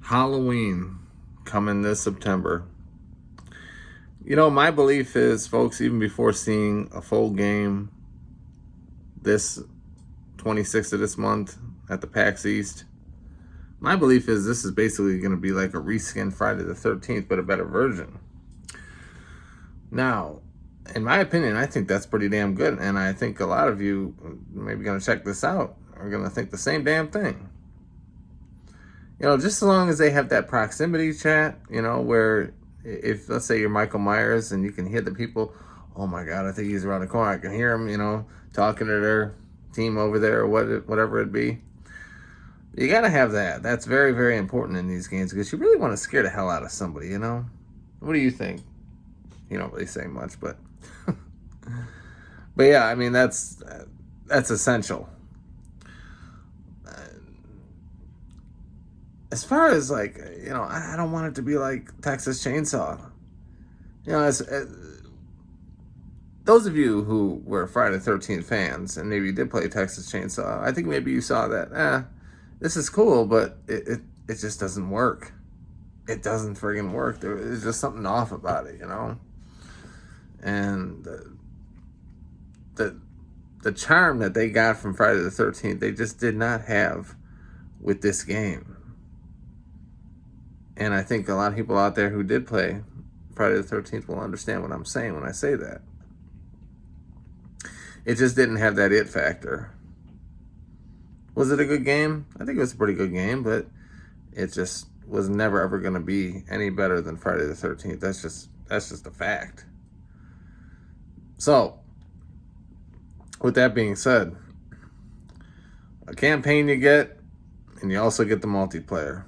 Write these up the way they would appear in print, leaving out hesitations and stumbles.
Halloween coming this September. My belief is, folks, even before seeing a full game this 26th of this month at the PAX East, my belief is this is basically going to be like a reskin Friday the 13th, but a better version. Now, in my opinion, I think that's pretty damn good. And I think a lot of you maybe going to check this out are going to think the same damn thing. Just as long as they have that proximity chat, where if, let's say, you're Michael Myers and you can hear the people, oh my God, I think he's around the corner. I can hear him, talking to their team over there or whatever it be. You got to have that. That's very, very important in these games because you really want to scare the hell out of somebody, What do you think? You don't really say much, but... but yeah, I mean, that's essential. As far as I don't want it to be like Texas Chainsaw. As those of you who were Friday the 13th fans and maybe you did play Texas Chainsaw, I think maybe you saw that. This is cool, but it just doesn't work. It doesn't friggin' work. There's just something off about it, And the charm that they got from Friday the 13th, they just did not have with this game. And I think a lot of people out there who did play Friday the 13th will understand what I'm saying when I say that. It just didn't have that it factor. Was it a good game? I think it was a pretty good game, but it just was never ever going to be any better than Friday the 13th. That's just a fact. So, with that being said, a campaign you get, and you also get the multiplayer.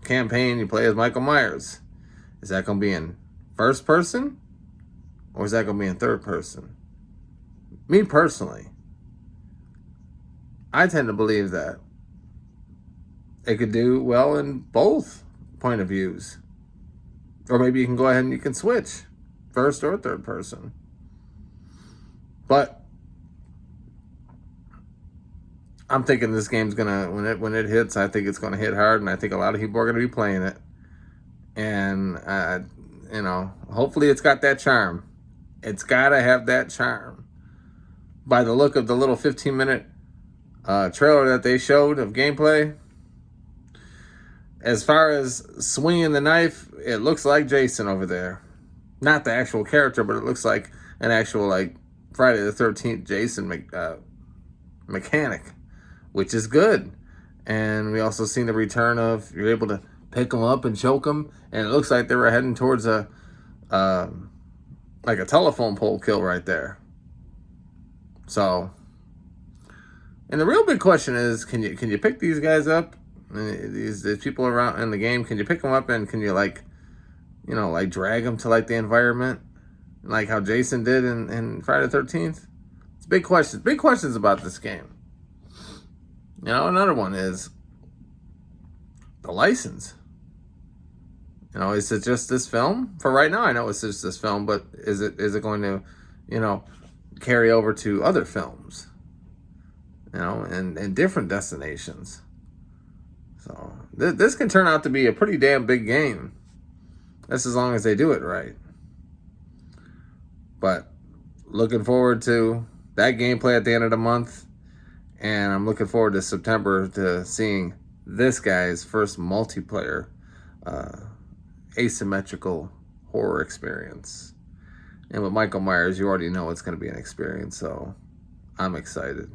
Campaign, you play as Michael Myers. Is that going to be in first person? Or is that going to be in third person? Me personally, I tend to believe that it could do well in both point of views. Or maybe you can go ahead and you can switch first or third person. But I'm thinking this game's gonna, when it hits, I think it's gonna hit hard, and I think a lot of people are gonna be playing it. And hopefully it's got that charm. It's gotta have that charm. By the look of the little 15-minute trailer that they showed of gameplay, as far as swinging the knife, it looks like Jason over there. Not the actual character, but it looks like an actual Friday the 13th Jason mechanic, which is good. And we also seen the return of, you're able to pick them up and choke them, and it looks like they were heading towards a telephone pole kill right there. So, and the real big question is, can you pick these guys up? These people around in the game, can you pick them up and can you drag them to the environment, like how Jason did in Friday the 13th? It's big questions. Big questions about this game. Another one is the license. Is it just this film? For right now, I know it's just this film, but is it going to, carry over to other films? And different destinations. So this can turn out to be a pretty damn big game. That's as long as they do it right. But looking forward to that gameplay at the end of the month. And I'm looking forward to September to seeing this guy's first multiplayer asymmetrical horror experience. And with Michael Myers, you already know it's going to be an experience. So I'm excited.